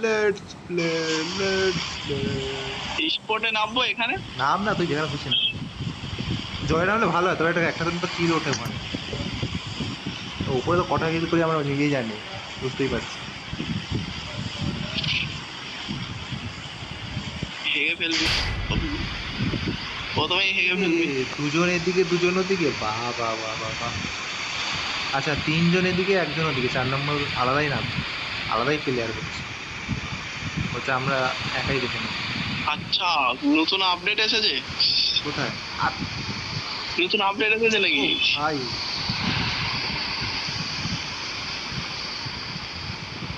Let's play, let's play. স্পটে নামবো এখানে? নাম না, তুই যেখানে খুশি না। জয় না হলে ভালো হয়, তবে একটা দিন তো কিল ওঠে ওখানে। তো উপরে তো কটা কিল করি আমরা নিজেই জানি, বুঝতেই পারছি। হেগে ফেলবি প্রথমেই, হেগে এ, ফেলবি। দুজন এদিকে দুজন ওদিকে, বাহ বাহ বাহ বাহ বাহ। আচ্ছা, তিনজন এদিকে একজন ওদিকে, 4 নম্বর আলাদাই নামছে, আলাদাই প্লেয়ার করছে, বলছে আমরা একাই দেখে নেব। আচ্ছা, নতুন আপডেট এসেছে? কোথায়? আর নতুন আপডেট এসেছে ও নাকি? ভাই,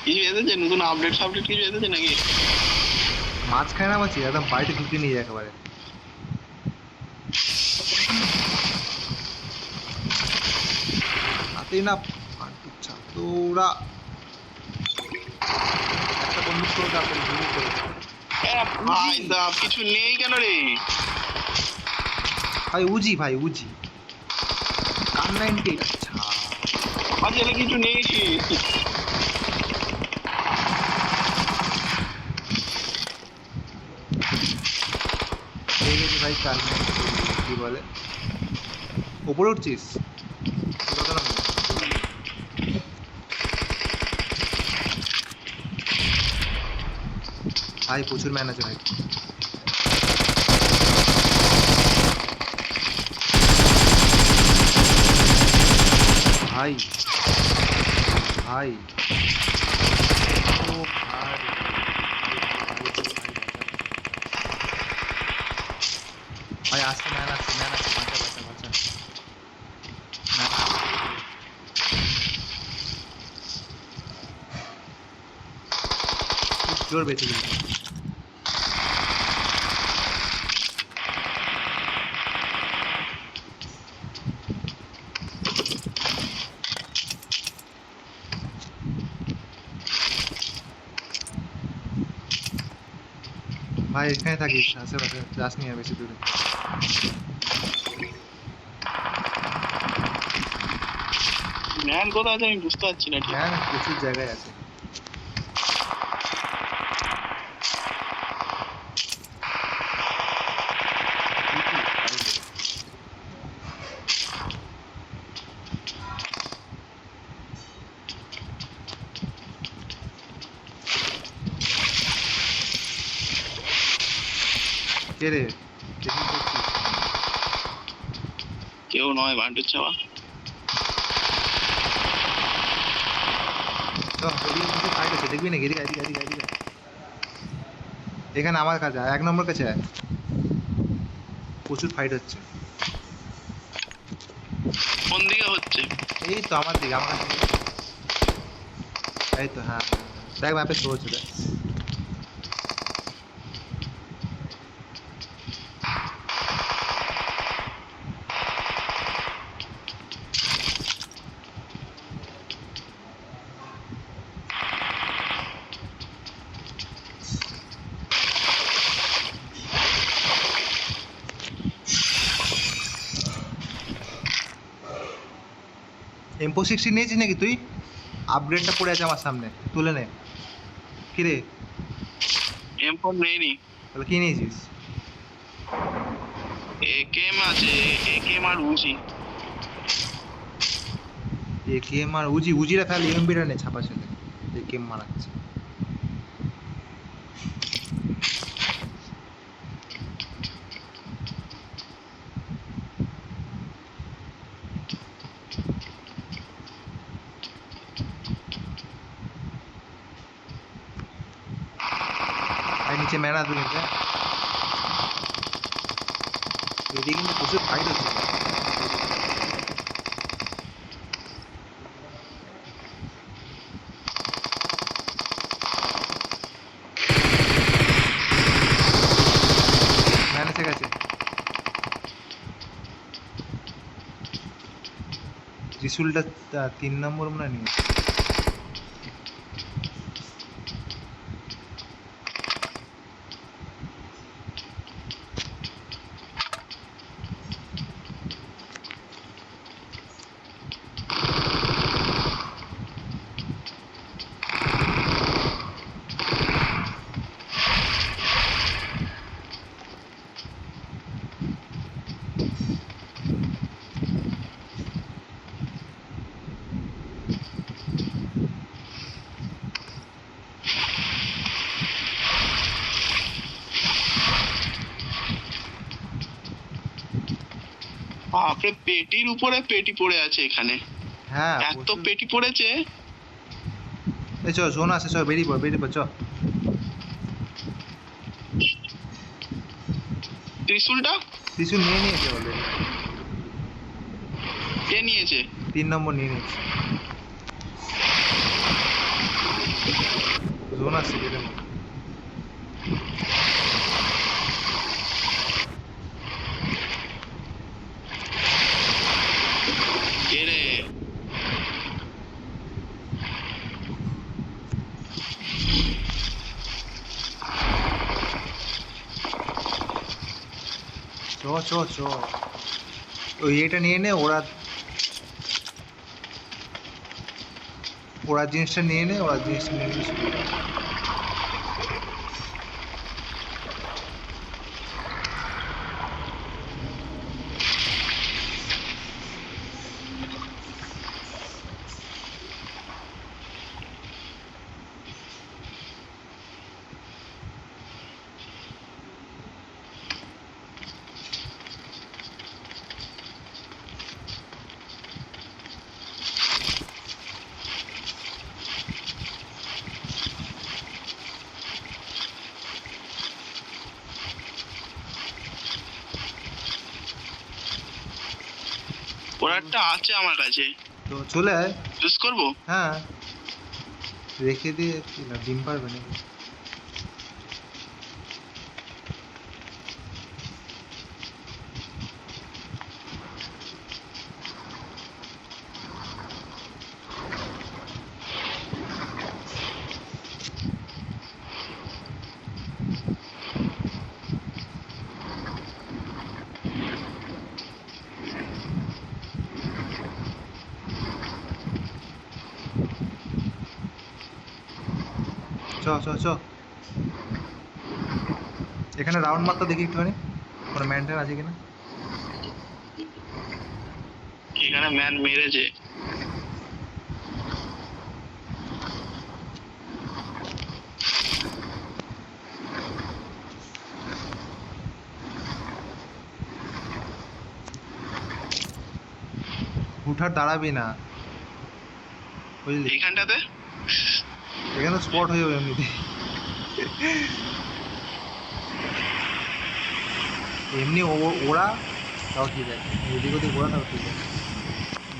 কিছু এসেছে নতুন আপডেট ফাপডেট, কিছু এসেছে নাকি? মাঝখানে নামাচ্ছি, একদম বাড়িতে ঢুকে নিয়ে যায় একেবারে। হাতেই না ফান্টুর ছাত্ররা, একটা বন্ধুত্ব তারপরে শুরু করে। এ ভাই উজি দা, কিছু নেই কেন রে? ভাই, উজি ভাই, উজি কার 98। আচ্ছা, আজ এটা কিছু নেই। পেয়ে গেছি ভাই কার 98। কি বলে, ওপরে উঠছিস? কত নম্বর? ভাই প্রচুর ম্যান আছে ভাই। ভাই ভাই, ও ভাই, ভাই আসছে, ম্যান আসছে, ম্যান আসছে, বাঁচা বাঁচা বাঁচা। ম্যান খুব জোর বেঁচে কিন্তু। ভাই এখানে থাকিস, আশেপাশে যাস নি আর বেশি দূরে। ম্যান কোথায় আছে আমি বুঝতে পারছি না ঠিক। ম্যান প্রচুর জায়গায় আছে। ঠিকই, তাই বলে। কে রে, চেকিং করছিস? কেউ নয়, বান্টুর চাওয়া। চ, এদিকে কিছু ফাইট আছে, দেখবি নাকি? এদিকে এদিকে এদিকে এদিকে। এখানে আমার কাছে আয়, 1 নম্বর কাছে আয়, প্রচুর ফাইট হচ্ছে। কোন দিকে হচ্ছে? এই তো আমার দিকে, আমার কাছে। এই তো, হ্যাঁ হ্যাঁ, হ্যাঁ। দেখ ম্যাপে শো হচ্ছে, দেখ। M416 নিয়েছিস নাকি তুই? আপগ্রেডটা পড়ে আছে আমার সামনে, তুলে নে। কিরে, M4 নেইনি। তাহলে কি নিয়েছিস? একেএম আছে, একেএম আর উজি। একেএম আর উজি, উজিরা ফেল, ইউএমপিটা নে, ছাপা ছেলে। একেএম মারাচ্ছে। ভাই নিচে ম্যান আসবে কিন্তু, হ্যাঁ? এদিকে কিন্তু প্রচুর ফাইট হচ্ছে। ম্যান এসে গেছে। ত্রিশুলটা 3 নম্বর মনে হয় নিয়েছে। বাপরে, পেটির উপরে পেটি পড়ে আছে এখানে। হ্যাঁ এত প্রচুর। পেটি পড়েছে। এই চ জোন আছে, চ বেরিয়ে পড় চ। ত্রিশুলটা ত্রিশুল নিয়ে নিয়েছে অলরেডি। কে নিয়েছে? 3 নম্বর নিয়ে নিয়েছে। জোন আছে যেটা কে রে? চ চ চ। ওই এটা নিয়ে নে, ওরা ওরা জিনিসটা নিয়ে নে, ওরা জিনিসটা নিয়ে নিয়ে সুবিধা। ওরা একটা আছে আমার কাছে, তো চলে আয়। চুজ করবো। হ্যাঁ রেখে দিয়ে কি না, ডিম পারবে নাকি? চ চ চ। এখানে রাউন্ড মারটা দেখি একটুখানি, কোনো ম্যানটেন আছে কিনা। এখানে ম্যান মেরেছে। হুঠার দাঁড়াবি না, বুঝলি? এইখানটাতে এখানে স্পট হয়ে যাবে এমনিতে। এমনি ওরা তাও ঠিক আছে, এদিক ওদিক ওরা তাও ঠিক আছে।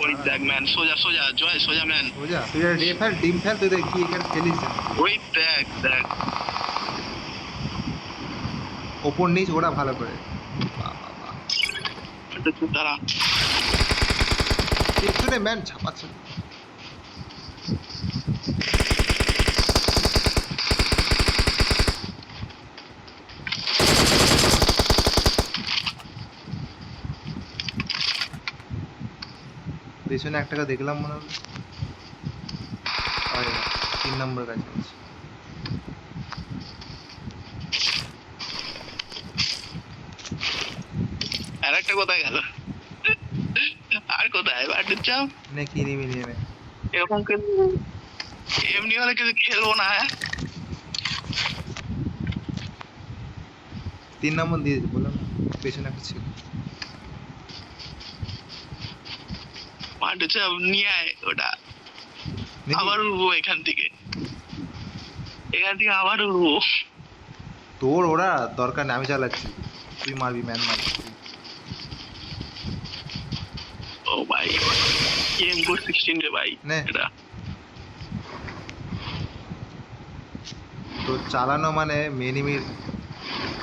ওই দেখ ম্যান, সোজা সোজা জয়, সোজা ম্যান। বুঝা তুই রে ফেল, ডিম ফেল, তুই কি এখানে খেলিস না? ওই দেখ দেখ, ওপর নিচ ওরা ভালো করে। বাহ বাহ বাহ। তারা পেছনে ম্যান ছাপাচ্ছে। পেছনে একটাকে দেখলাম মনে হলো। 3 নম্বর কাছে আছে। আর একটা কোথায় গেল? আর কোথায় বাটুর চাপ? নে কি নিবি নিয়ে নে। এরকম এমনি হলে কিছু খেলবো না। 3 নম্বর দিয়েছে বললাম না, পেছনে একটা ছিল। বাটুর চাপ নিয়ে আয় ওটা। নিবি? আবার উঠবো এখান থেকে, এখান থেকে আবার উঠবো। তোর ওরা দরকার নেই, আমি চালাচ্ছি, তুই মারবি, ম্যান মারবি। ও ভাই, M416 রে ভাই নে। এটা। তো চালানো মানে মেনিমির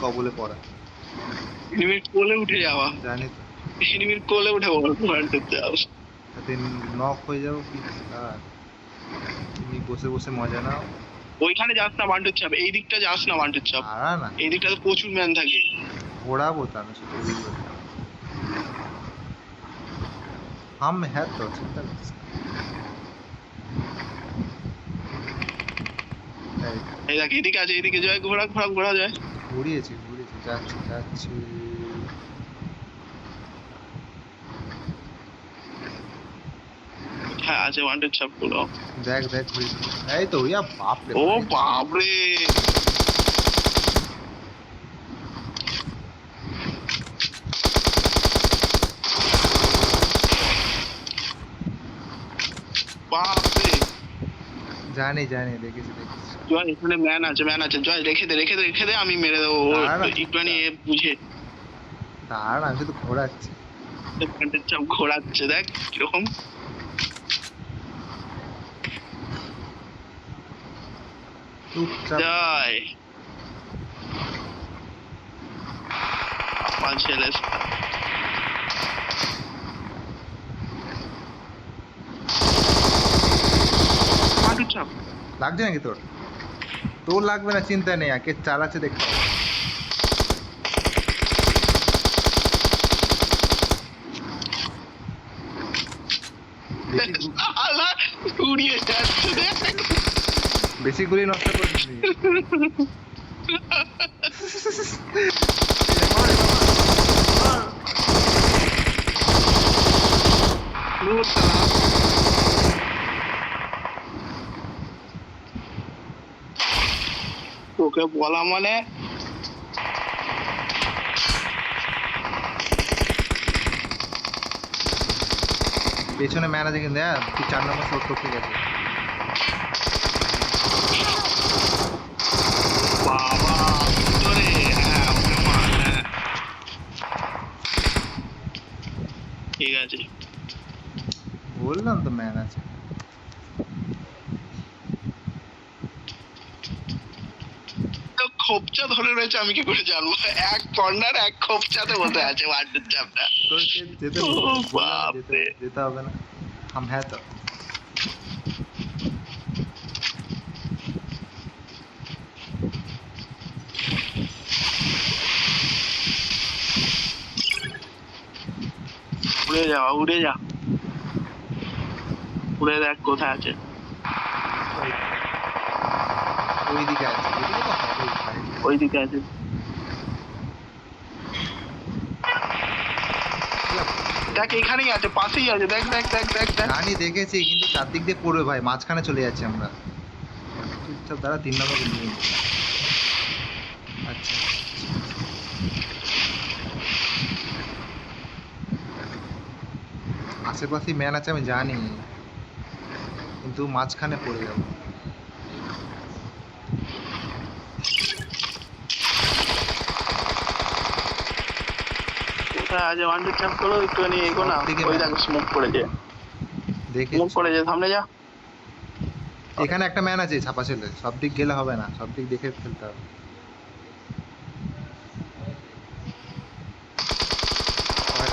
কবলে পড়া, এনিমির কোলে উঠে যাওয়া, জানি তো। এনিমির কোলে উঠে বাটুর চাপ। তাতে নক হয়ে যাবো কি, আর তুমি বসে বসে মজা নাও। ওইখানে যাস না বান্টুর চাপ, এই দিকটা যাস না বান্টুর চাপ। আর না এই দিকটাতে প্রচুর ম্যান থাকে। ঘোড়াবো তো আমি শুধু ওই করে। हम है तो चिंता नहीं। এই দেখ এদিকে আছে, এদিকে জয়, ঘোরা ঘোরা ঘোরা যায়। ঘুরিয়েছি যাচ্ছি যাচ্ছি। হ্যাঁ আছে বান্টুর চাপ গুলো। দেখ দেখ ঘুরিয়েছি, এই তো ইয়া বাপ রে। ও বাপরে, জানি জানি, দেখেছি দেখেছি। জয় এখানে ম্যান আছে জয়, রেখে দে আমি মেরে দেবো। ও দাঁড়া না, একটুখানি এ বুঝে দাঁড়া, আমি শুধু ঘোরাচ্ছি। প্যান্টের চাপ ঘোরাচ্ছে, দেখ কিরকম। চুপচাপ। জয় আমার ছেলে মাটুর চাপ। লাগছে নাকি তোর? তোর লাগবে না, চিন্তা নেই, কে চালাচ্ছে দেখতে হবে। বেশি আলা উড়িয়ে যাচ্ছে দেখ। বেশি গুলি নষ্ট করিস নি। ধুর শালা। তোকে বলা মানে পেছনে ম্যান আছে কিন্তু, হ্যাঁ তুই 4 নম্বর শর্ট করতে গেছে। বাবা ভিতরে, হ্যাঁ ওকে মার, হ্যাঁ ঠিক আছে। বললাম তো ম্যান আছে। তো খোপচা ধরে রয়েছে, আমি কি করে জানবো? এক কর্নার এক খোপচাতে বসে আছে মাটুর চাপটা। তোকে যেতে ও বললাম না, বাপরে। যেতে হবে না। হাম হ্যাঁ তো। উড়ে যা উড়ে যা, উড়ে দেখ কোথায় আছে। ওইদিকে আছে, ওইদিকে তো হবেই ভাই। ওইদিকে আছে। দেখ এখানেই আছে, পাশেই আছে, দেখ দেখ দেখ দেখ দেখ। জানি দেখেছি, কিন্তু চারদিক দিয়ে পড়বে ভাই, মাঝখানে চলে যাচ্ছি আমরা। চুপচাপ দাঁড়া, 3 নম্বর নিয়ে নি। আচ্ছা, আশেপাশেই ম্যান আছে আমি জানি, কিন্তু মাঝখানে পড়ে যাবো। কোথায় আছে মাটুর চাপ করো একটুখানি এগো না। সবদিকে ওই ম্যান দেখ স্মোক করেছে, দেখেছি। স্মোক করেছে, সামনে যা। এখানে একটা ম্যান আছে ছাপা ছেলে, সব দিক গেলে হবে না, সব দিক দেখে ফেলতে হবে।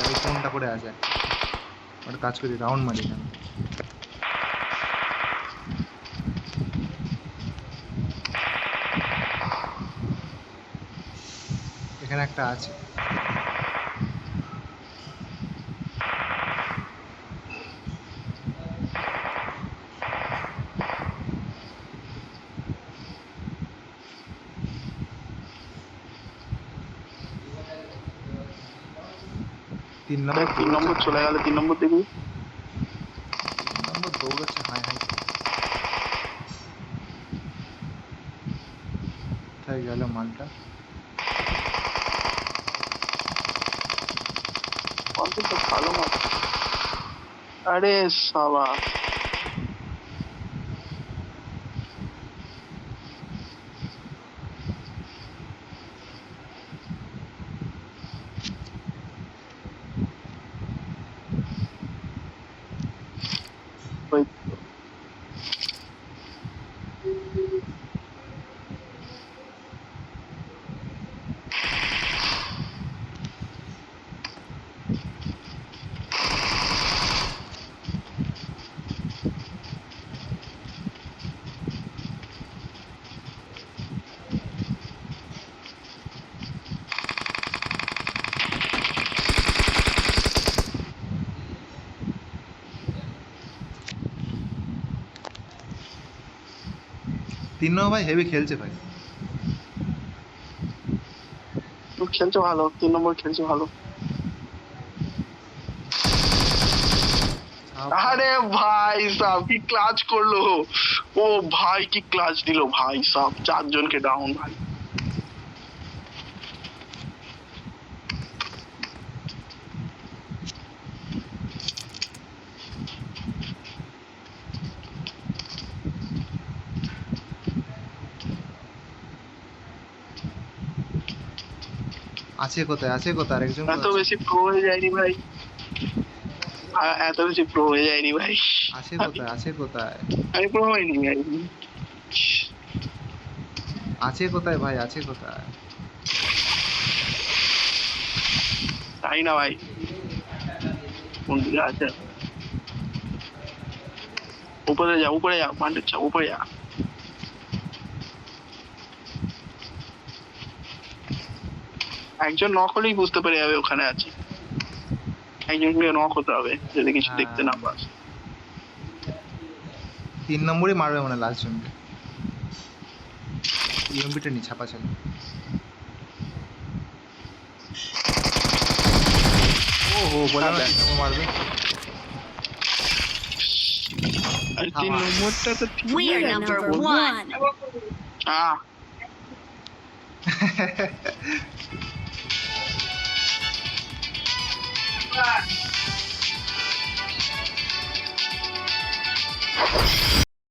ওই কোনটা করে আছে, ওটা কাজ করি, রাউন্ড মারি না। এখানে একটা আছে। তিন দেখ নম্বর 3 নম্বর চলে গেল, 3 নম্বর দেখবি। 3 নম্বর দৌড়াচ্ছে, হাই হাই। কোথায় গেল মালটা? অন্তত ভালো মার। আরে সাবা ওই 3 নম্বর ভাই হেভি খেলছে ভাই। খেলছে ভালো, 3 নম্বর খেলছে ভালো। আরে ভাই সাহ কি ক্লাচ করলো, ও ভাই কি ক্লাচ দিল ভাই সাহ, 4 জনকে ডাউন ভাই। আছে কোথায়, আছে কোথায়, আরেকজন এত বেশি প্রো হয়ে যায়নি ভাই, এত বেশি প্রো হয়ে যায়নি ভাই। আছে কোথায়, আছে কোথায়, আমি প্রো হয়নি ভাই। আছে কোথায় ভাই, আছে কোথায়? তাই না ভাই, কোন দিকে আছে? উপরে যা, উপরে যা, মান্ডের চা, উপরে যা। একজন নক হলেই বুঝতে পেরে যাবে ওখানে আছে, একজনকে নক হতে হবে যদি কিছু দেখতে না পাস। 3 নম্বরই মারবে মানে লাস্ট জনকে। ইএমপিটা নি ছাপা ছিল। ওহো, বললাম না 3 নম্বর মারবে। আর 3 নম্বরটা তো ঠিক We are আছে, number বলবো। one. আহ,